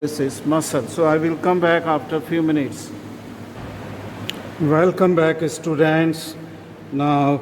This is muscle. So I will come back after a few minutes. Welcome back, students. Now,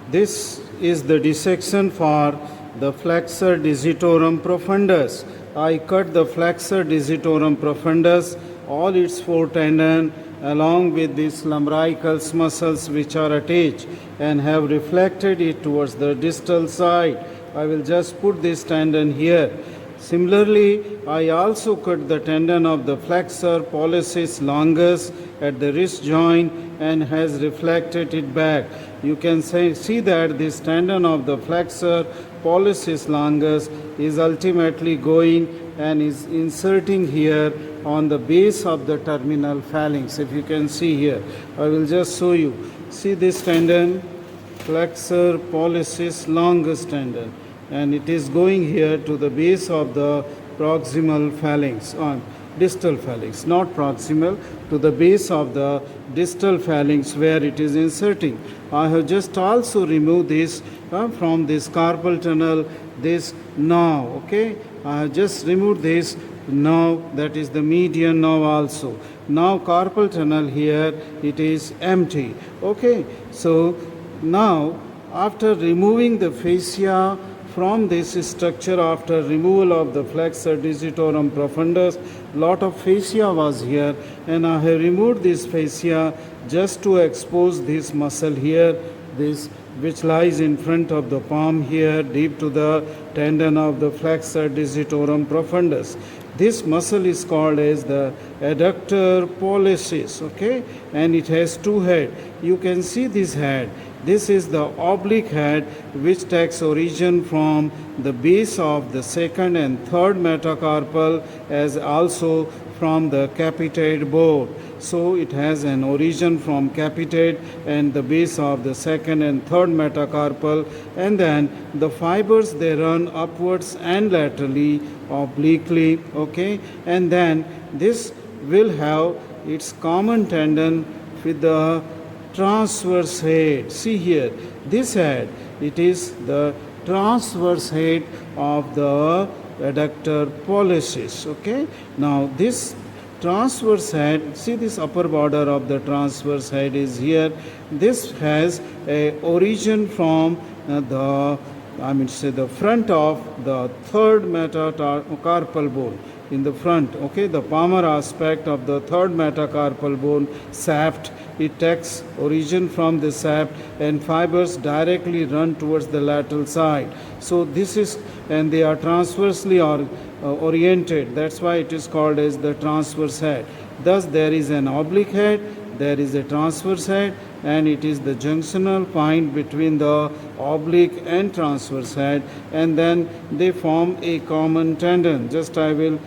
this is the dissection for the flexor digitorum profundus. I cut the flexor digitorum profundus, all its four tendons, along with these lumbrical muscles which are attached, and have reflected it towards the distal side. I will just put this tendon here. Similarly, I also cut the tendon of the flexor pollicis longus at the wrist joint and has reflected it back. You can see that this tendon of the flexor pollicis longus is ultimately going and is inserting here on the base of the terminal phalanx. If you can see here, I will just show you. See this tendon, flexor pollicis longus tendon, and it is going here to the base of the proximal phalanx, on distal phalanx, not proximal, to the base of the distal phalanx where it is inserting. I have just also removed this from this carpal tunnel, this now, okay? I have just removed this now, that is the median now also. Now carpal tunnel here, it is empty, okay? So now after removing the fascia from this structure, after removal of the flexor digitorum profundus, lot of fascia was here, and I have removed this fascia just to expose this muscle here, this which lies in front of the palm here, deep to the tendon of the flexor digitorum profundus. This muscle is called as the adductor pollicis, okay, and it has two heads. You can see this head. This is the oblique head which takes origin from the base of the second and third metacarpal, as also from the capitate bone. So it has an origin from capitate and the base of the second and third metacarpal, and then the fibers, they run upwards and laterally, obliquely, okay, and then this will have its common tendon with the transverse head. See here, this head, it is the transverse head of the adductor pollicis, okay. Now this transverse head, see this upper border of the transverse head is here. This has a origin from the front of the third metacarpal bone, in the front, okay, the palmar aspect of the third metacarpal bone, shaft. It takes origin from the shaft, and fibers directly run towards the lateral side. So this is, and they are transversely oriented. That's why it is called as the transverse head. Thus there is an oblique head, there is a transverse head, and it is the junctional point between the oblique and transverse head, and then they form a common tendon. Just I will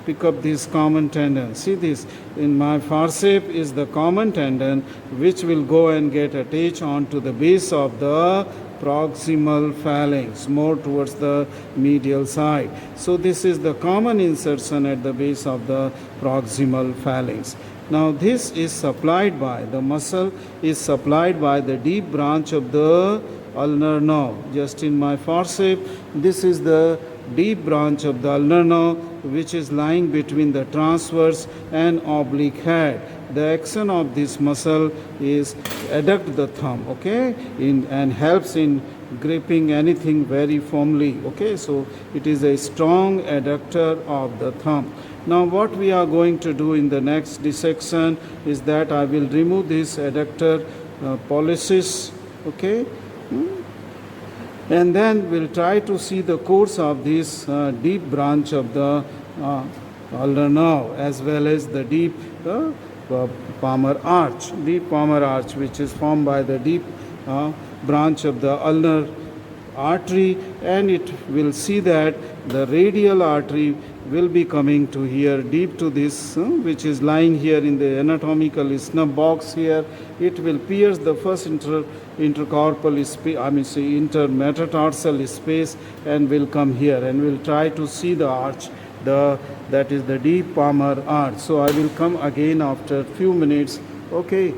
pick up this common tendon. See this, in my forceps is the common tendon which will go and get attached onto the base of the proximal phalanx, more towards the medial side. So this is the common insertion at the base of the proximal phalanx. Now this is supplied by, the muscle is supplied by the deep branch of the ulnar nerve. Just in my forceps, this is the deep branch of the ulnar nerve which is lying between the transverse and oblique head. The action of this muscle is adduct the thumb, okay, and helps in gripping anything very firmly, okay. So it is a strong adductor of the thumb. Now what we are going to do in the next dissection is that I will remove this adductor pollicis, okay, and then we'll try to see the course of this deep branch of the ulnar nerve, as well as the deep palmar arch, which is formed by the deep branch of the ulnar artery, and it will see that the radial artery will be coming to here, deep to this, which is lying here in the anatomical snub box here. It will pierce the first intercarpal space, intermetatarsal space, and will come here, and will try to see the arch, that is the deep palmar arch. So I will come again after few minutes, okay.